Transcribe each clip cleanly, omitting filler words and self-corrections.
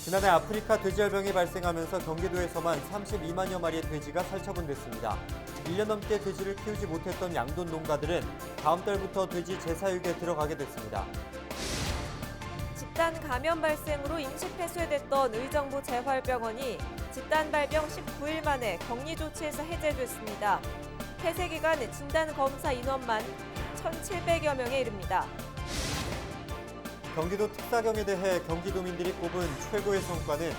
지난해 아프리카 돼지열병이 발생하면서 경기도에서만 32만여 마리의 돼지가 살처분됐습니다. 1년 넘게 돼지를 키우지 못했던 양돈 농가들은 다음 달부터 돼지 재사육에 들어가게 됐습니다. 집단 감염 발생으로 임시 폐쇄됐던 의정부 재활병원이 집단 발병 19일 만에 격리 조치에서 해제됐습니다. 폐쇄 기간 진단 검사 인원만 1,700여 명에 이릅니다. 경기도 특사경에 대해 경기도민들이 꼽은 최고의 성과는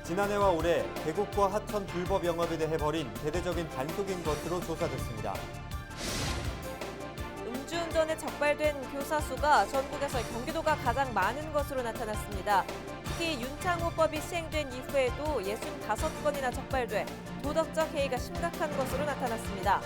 지난해와 올해 계곡과 하천 불법 영업에 대해 벌인 대대적인 단속인 것으로 조사됐습니다. 음주운전에 적발된 교사 수가 전국에서 경기도가 가장 많은 것으로 나타났습니다. 특히 윤창호법이 시행된 이후에도 65건이나 적발돼 도덕적 해이가 심각한 것으로 나타났습니다.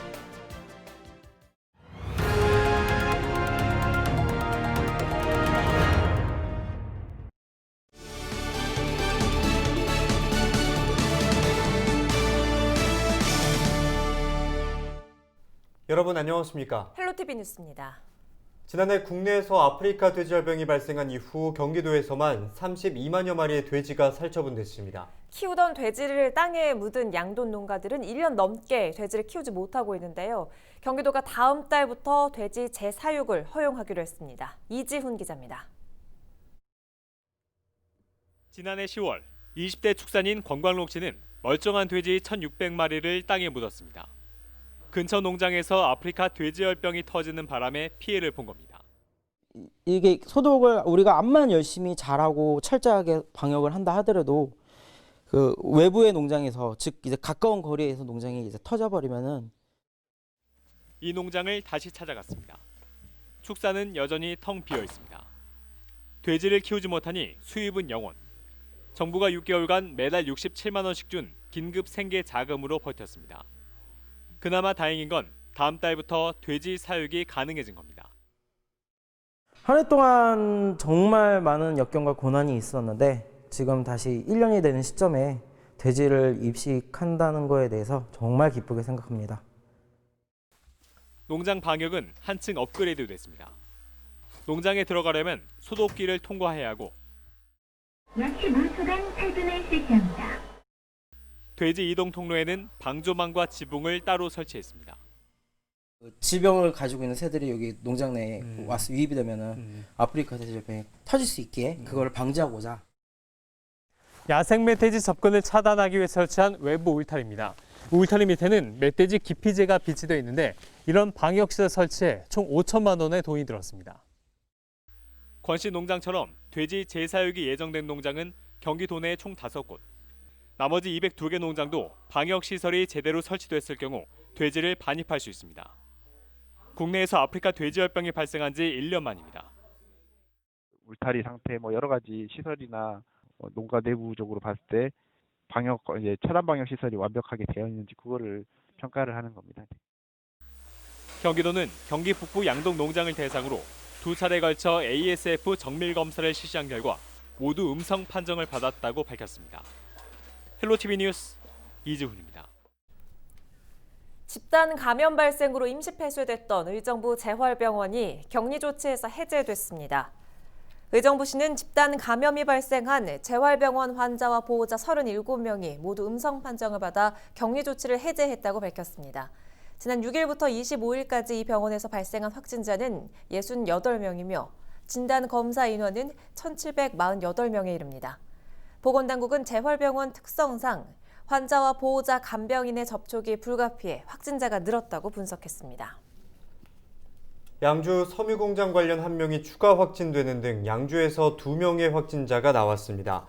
여러분 안녕하십니까? 헬로티비 뉴스입니다. 지난해 국내에서 아프리카 돼지열병이 발생한 이후 경기도에서만 32만여 마리의 돼지가 살처분됐습니다. 키우던 돼지를 땅에 묻은 양돈 농가들은 1년 넘게 돼지를 키우지 못하고 있는데요. 경기도가 다음 달부터 돼지 재사육을 허용하기로 했습니다. 이지훈 기자입니다. 지난해 10월 20대 축산인 권광록 씨는 멀쩡한 돼지 1,600마리를 땅에 묻었습니다. 근처 농장에서 아프리카 돼지열병이 터지는 바람에 피해를 본 겁니다. 이게 소독을 우리가 암만 열심히 잘하고 철저하게 방역을 한다 하더라도 그 외부의 농장에서 즉 이제 가까운 거리에서 농장이 이제 터져버리면은 이 농장을 다시 찾아갔습니다. 축사는 여전히 텅 비어 있습니다. 돼지를 키우지 못하니 수입은 영원. 정부가 6개월간 매달 67만 원씩 준 긴급 생계 자금으로 버텼습니다. 그나마 다행인 건 다음 달부터 돼지 사육이 가능해진 겁니다. 한 해 동안 정말 많은 역경과 고난이 있었는데 지금 다시 1년이 되는 시점에 돼지를 입식한다는 거에 대해서 정말 기쁘게 생각합니다. 농장 방역은 한층 업그레이드 됐습니다. 농장에 들어가려면 소독기를 통과해야 하고 약 15초간 살균을 실시합니다. 돼지 이동 통로에는 방조망과 지붕을 따로 설치했습니다. 질병을 가지고 있는 새들이 여기 농장 내에 와서 유입이 되면은 아프리카 돼지열병이 터질 수 있게 그걸 방지하고자 야생 멧돼지 접근을 차단하기 위해 설치한 외부 울타리입니다. 울타리 밑에는 멧돼지 기피제가 비치되어 있는데 이런 방역시설 설치에 총 5천만 원의 돈이 들었습니다. 권 씨 농장처럼 돼지 재사육이 예정된 농장은 경기도 내에 총 5곳. 나머지 202개 농장도 방역시설이 제대로 설치됐을 경우 돼지를 반입할 수 있습니다. 국내에서 아프리카 돼지열병이 발생한 지 1년 만입니다. 울타리 상태, 여러 가지 시설이나 농가 내부적으로 봤을 때 방역 차단 방역 시설이 완벽하게 되어 있는지 그거를 평가를 하는 겁니다. 경기도는 경기 북부 양동 농장을 대상으로 2차례 걸쳐 ASF 정밀 검사를 실시한 결과 모두 음성 판정을 받았다고 밝혔습니다. 헬로티비 뉴스 이지훈입니다. 집단 감염 발생으로 임시 폐쇄됐던 의정부 재활병원이 격리 조치에서 해제됐습니다. 의정부시는 집단 감염이 발생한 재활병원 환자와 보호자 37명이 모두 음성 판정을 받아 격리 조치를 해제했다고 밝혔습니다. 지난 6일부터 25일까지 이 병원에서 발생한 확진자는 68명이며 진단 검사 인원은 1,748명에 이릅니다. 보건당국은 재활병원 특성상 환자와 보호자 간병인의 접촉이 불가피해 확진자가 늘었다고 분석했습니다. 양주 섬유공장 관련 1명이 추가 확진되는 등 양주에서 2명의 확진자가 나왔습니다.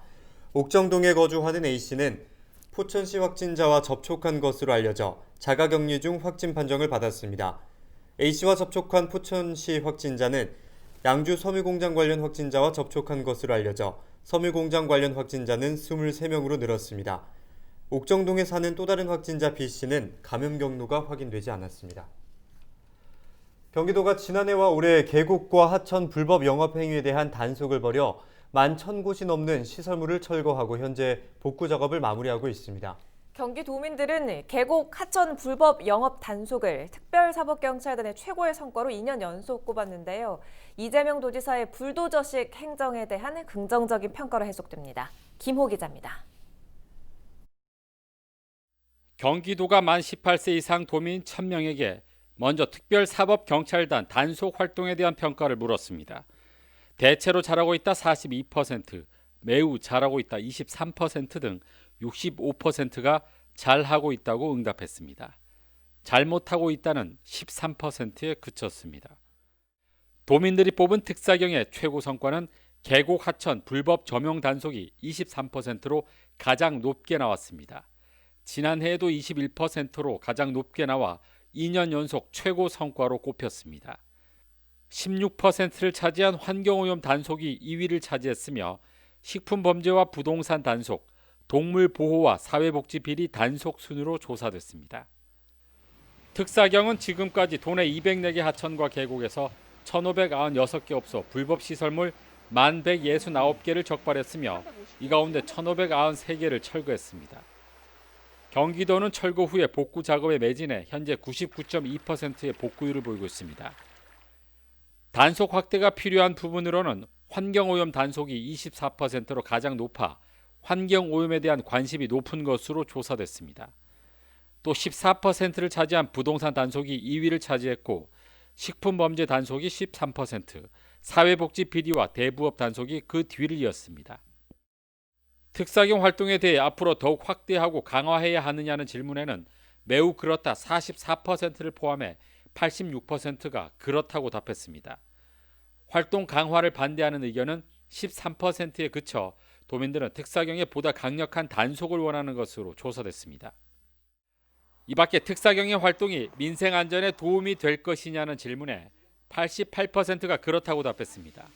옥정동에 거주하는 A씨는 포천시 확진자와 접촉한 것으로 알려져 자가격리 중 확진 판정을 받았습니다. A씨와 접촉한 포천시 확진자는 양주 섬유공장 관련 확진자와 접촉한 것으로 알려져 섬유공장 관련 확진자는 23명으로 늘었습니다. 옥정동에 사는 또 다른 확진자 B씨는 감염 경로가 확인되지 않았습니다. 경기도가 지난해와 올해 계곡과 하천 불법 영업 행위에 대한 단속을 벌여 11,000곳이 넘는 시설물을 철거하고 현재 복구 작업을 마무리하고 있습니다. 경기도민들은 계곡 하천 불법 영업 단속을 특별사법경찰단의 최고의 성과로 2년 연속 꼽았는데요. 이재명 도지사의 불도저식 행정에 대한 긍정적인 평가로 해석됩니다. 김호 기자입니다. 경기도가 만 18세 이상 도민 1000명에게 먼저 특별사법경찰단 단속 활동에 대한 평가를 물었습니다. 대체로 잘하고 있다 42%, 매우 잘하고 있다 23% 등 65%가 잘하고 있다고 응답했습니다. 잘못하고 있다는 13%에 그쳤습니다. 도민들이 뽑은 특사경의 최고 성과는 계곡 하천 불법 점용 단속이 23%로 가장 높게 나왔습니다. 지난해에도 21%로 가장 높게 나와 2년 연속 최고 성과로 꼽혔습니다. 16%를 차지한 환경오염 단속이 2위를 차지했으며 식품범죄와 부동산 단속, 동물보호와 사회복지 비리 단속 순으로 조사됐습니다. 특사경은 지금까지 도내 204개 하천과 계곡에서 1,596개 업소 불법 시설물 1,169개를 적발했으며 이 가운데 1,593개를 철거했습니다. 경기도는 철거 후에 복구 작업에 매진해 현재 99.2%의 복구율을 보이고 있습니다. 단속 확대가 필요한 부분으로는 환경오염 단속이 24%로 가장 높아 환경오염에 대한 관심이 높은 것으로 조사됐습니다. 또 14%를 차지한 부동산 단속이 2위를 차지했고 식품범죄 단속이 13%, 사회복지 비리와 대부업 단속이 그 뒤를 이었습니다. 특사경 활동에 대해 앞으로 더욱 확대하고 강화해야 하느냐는 질문에는 매우 그렇다 44%를 포함해 86%가 그렇다고 답했습니다. 활동 강화를 반대하는 의견은 13%에 그쳐 도민들은 특사경의 보다 강력한 단속을 원하는 것으로 조사됐습니다. 이 밖에 특사경의 활동이 민생 안전에 도움이 될 것이냐는 질문에 88%가 그렇다고 답했습니다.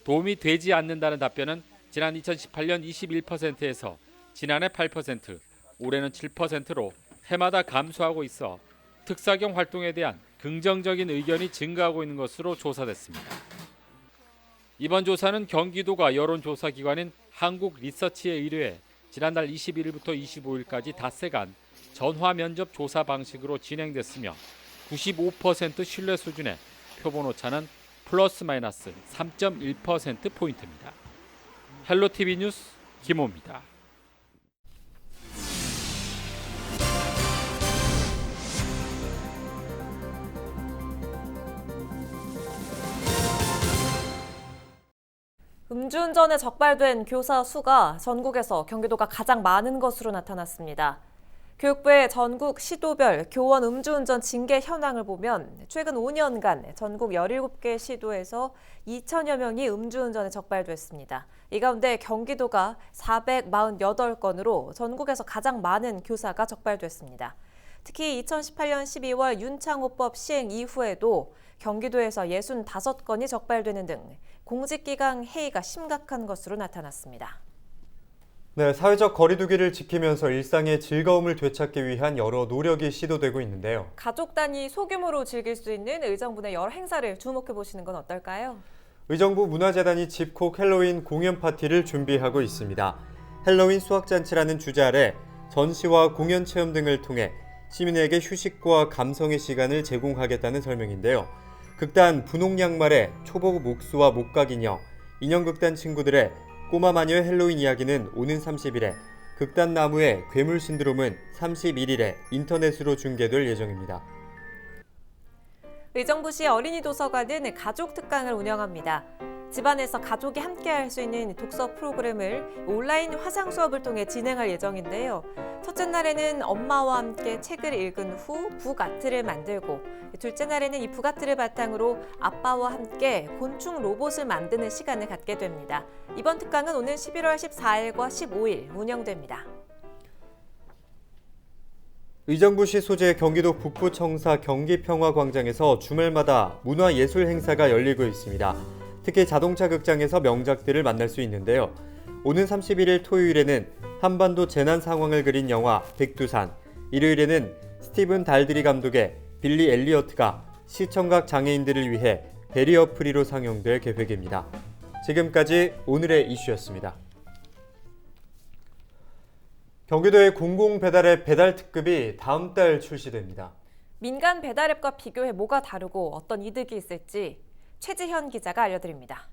도움이 되지 않는다는 답변은 지난 2018년 21%에서 지난해 8%, 올해는 7%로 해마다 감소하고 있어 특사경 활동에 대한 긍정적인 의견이 증가하고 있는 것으로 조사됐습니다. 이번 조사는 경기도가 여론조사기관인 한국리서치에 의뢰해 지난달 21일부터 25일까지 닷새간 전화 면접 조사 방식으로 진행됐으며 95% 신뢰 수준의 표본 오차는 플러스 마이너스 3.1%포인트입니다. 헬로티비 뉴스 김호입니다. 음주운전에 적발된 교사 수가 전국에서 경기도가 가장 많은 것으로 나타났습니다. 교육부의 전국 시도별 교원 음주운전 징계 현황을 보면 최근 5년간 전국 17개 시도에서 2천여 명이 음주운전에 적발됐습니다. 이 가운데 경기도가 448건으로 전국에서 가장 많은 교사가 적발됐습니다. 특히 2018년 12월 윤창호법 시행 이후에도 경기도에서 65건이 적발되는 등 공직기강 해이가 심각한 것으로 나타났습니다. 네, 사회적 거리두기를 지키면서 일상의 즐거움을 되찾기 위한 여러 노력이 시도되고 있는데요. 가족 단위 소규모로 즐길 수 있는 의정부의 여러 행사를 주목해 보시는 건 어떨까요? 의정부 문화재단이 집콕 헬로윈 공연 파티를 준비하고 있습니다. 헬로윈 수학잔치라는 주제 아래 전시와 공연 체험 등을 통해 시민에게 휴식과 감성의 시간을 제공하겠다는 설명인데요. 극단 분홍 양말의 초복 목수와 목각 인형, 인형극단 친구들의 꼬마 마녀의 헬로윈 이야기는 오는 30일에, 극단 나무의 괴물 신드롬은 31일에 인터넷으로 중계될 예정입니다. 의정부시 어린이 도서관은 가족 특강을 운영합니다. 집안에서 가족이 함께할 수 있는 독서 프로그램을 온라인 화상 수업을 통해 진행할 예정인데요. 첫째 날에는 엄마와 함께 책을 읽은 후 북아트를 만들고, 둘째 날에는 이 북아트를 바탕으로 아빠와 함께 곤충 로봇을 만드는 시간을 갖게 됩니다. 이번 특강은 오는 11월 14일과 15일 운영됩니다. 의정부시 소재 경기도 북부청사 경기평화광장에서 주말마다 문화예술 행사가 열리고 있습니다. 특히 자동차 극장에서 명작들을 만날 수 있는데요. 오는 31일 토요일에는 한반도 재난 상황을 그린 영화 백두산, 일요일에는 스티븐 달드리 감독의 빌리 엘리어트가 시청각 장애인들을 위해 베리어 프리로 상영될 계획입니다. 지금까지 오늘의 이슈였습니다. 경기도의 공공배달앱 배달특급이 다음 달 출시됩니다. 민간 배달앱과 비교해 뭐가 다르고 어떤 이득이 있을지 최지현 기자가 알려드립니다.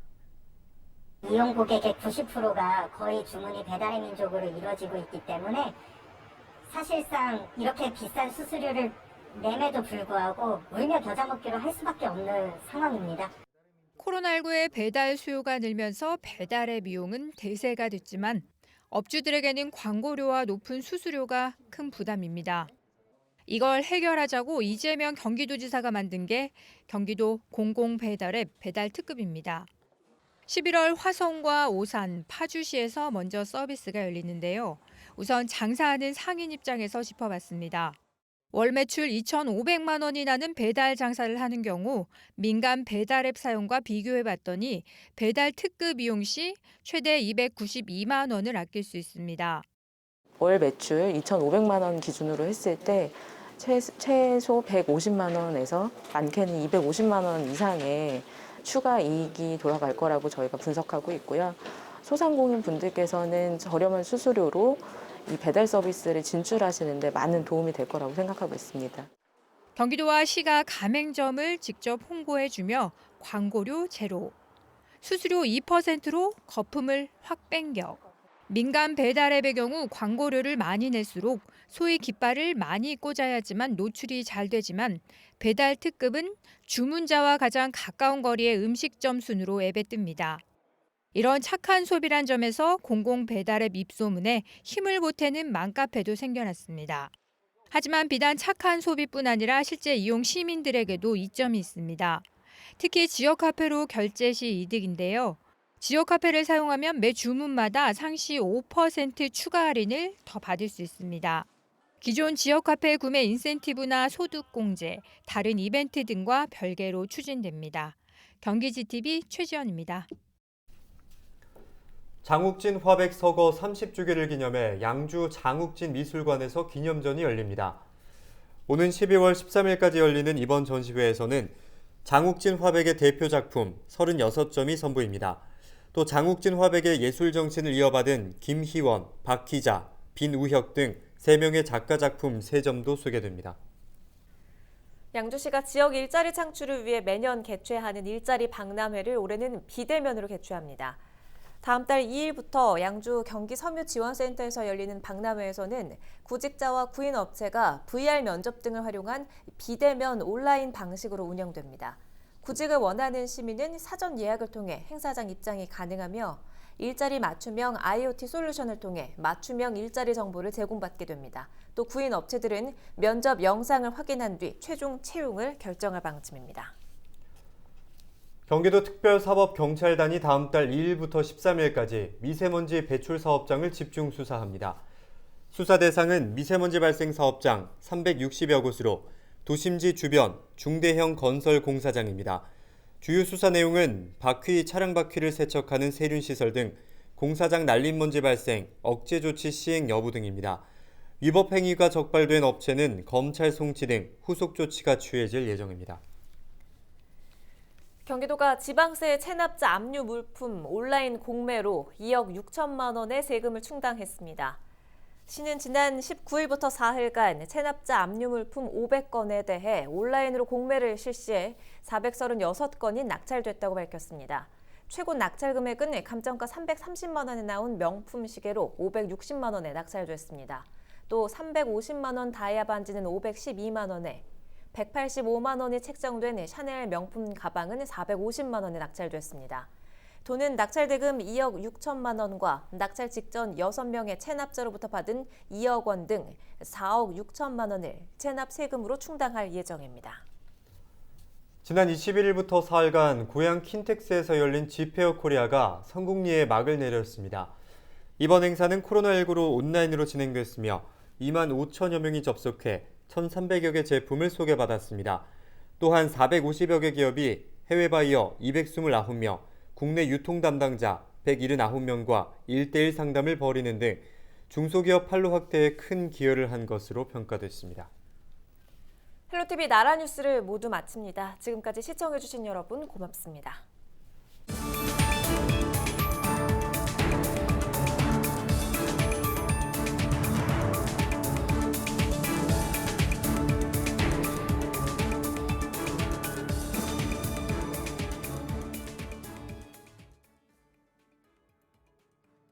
이용 고객의 90%가 거의 주문이 배달의 민족으로 이루어지고 있기 때문에 사실상 이렇게 비싼 수수료를 내매도 불구하고 울며 겨자 먹기로 할 수밖에 없는 상황입니다. 코로나19의 배달 수요가 늘면서 배달의 비용은 대세가 됐지만 업주들에게는 광고료와 높은 수수료가 큰 부담입니다. 이걸 해결하자고 이재명 경기도지사가 만든 게 경기도 공공배달앱 배달특급입니다. 11월 화성과 오산, 파주시에서 먼저 서비스가 열리는데요. 우선 장사하는 상인 입장에서 짚어봤습니다. 월 매출 2,500만 원이 나는 배달 장사를 하는 경우 민간 배달앱 사용과 비교해봤더니 배달 특급 이용 시 최대 292만 원을 아낄 수 있습니다. 월 매출 2,500만 원 기준으로 했을 때 최소 150만 원에서 많게는 250만 원 이상의 추가 이익이 돌아갈 거라고 저희가 분석하고 있고요. 소상공인 분들께서는 저렴한 수수료로 이 배달 서비스를 진출하시는 데 많은 도움이 될 거라고 생각하고 있습니다. 경기도와 시가 가맹점을 직접 홍보해주며 광고료 제로, 수수료 2%로 거품을 확 뺑겨. 민간 배달앱의 경우 광고료를 많이 낼수록 소위 깃발을 많이 꽂아야지만 노출이 잘 되지만 배달 특급은 주문자와 가장 가까운 거리의 음식점 순으로 앱에 뜹니다. 이런 착한 소비란 점에서 공공 배달앱 입소문에 힘을 보태는 맘카페도 생겨났습니다. 하지만 비단 착한 소비뿐 아니라 실제 이용 시민들에게도 이점이 있습니다. 특히 지역 카페로 결제 시 이득인데요. 지역 카페를 사용하면 매 주문마다 상시 5% 추가 할인을 더 받을 수 있습니다. 기존 지역 카페 구매 인센티브나 소득 공제, 다른 이벤트 등과 별개로 추진됩니다. 경기지TV 최지연입니다. 장욱진 화백 서거 30주기를 기념해 양주 장욱진 미술관에서 기념전이 열립니다. 오는 12월 13일까지 열리는 이번 전시회에서는 장욱진 화백의 대표 작품 36점이 선보입니다. 또 장욱진 화백의 예술 정신을 이어받은 김희원, 박희자, 빈우혁 등 3명의 작가 작품 3점도 소개됩니다. 양주시가 지역 일자리 창출을 위해 매년 개최하는 일자리 박람회를 올해는 비대면으로 개최합니다. 다음 달 2일부터 양주 경기섬유지원센터에서 열리는 박람회에서는 구직자와 구인업체가 VR 면접 등을 활용한 비대면 온라인 방식으로 운영됩니다. 구직을 원하는 시민은 사전 예약을 통해 행사장 입장이 가능하며 일자리 맞춤형 IoT 솔루션을 통해 맞춤형 일자리 정보를 제공받게 됩니다. 또 구인업체들은 면접 영상을 확인한 뒤 최종 채용을 결정할 방침입니다. 경기도 특별사법경찰단이 다음 달 2일부터 13일까지 미세먼지 배출 사업장을 집중 수사합니다. 수사 대상은 미세먼지 발생 사업장 360여 곳으로 도심지 주변 중대형 건설 공사장입니다. 주요 수사 내용은 바퀴, 차량 바퀴를 세척하는 세륜시설 등 공사장 난림먼지 발생, 억제 조치 시행 여부 등입니다. 위법 행위가 적발된 업체는 검찰 송치 등 후속 조치가 취해질 예정입니다. 경기도가 지방세 체납자 압류 물품 온라인 공매로 2억 6천만 원의 세금을 충당했습니다. 시는 지난 19일부터 4일간 체납자 압류 물품 500건에 대해 온라인으로 공매를 실시해 436건이 낙찰됐다고 밝혔습니다. 최고 낙찰 금액은 감정가 330만 원에 나온 명품 시계로 560만 원에 낙찰됐습니다. 또 350만 원 다이아 반지는 512만 원에 185만 원이 책정된 샤넬 명품 가방은 450만 원에 낙찰됐습니다. 도는 낙찰 대금 2억 6천만 원과 낙찰 직전 6명의 체납자로부터 받은 2억 원 등 4억 6천만 원을 체납 세금으로 충당할 예정입니다. 지난 21일부터 4일간 고양 킨텍스에서 열린 지페어 코리아가 성공리에 막을 내렸습니다. 이번 행사는 코로나19로 온라인으로 진행됐으며 2만 5천여 명이 접속해 1,300여 개 제품을 소개받았습니다. 또한 450여 개 기업이 해외 바이어 229명, 국내 유통 담당자 179명과 1:1 상담을 벌이는 등 중소기업 판로 확대에 큰 기여를 한 것으로 평가됐습니다. 헬로티비 나라 뉴스를 모두 마칩니다. 지금까지 시청해주신 여러분 고맙습니다.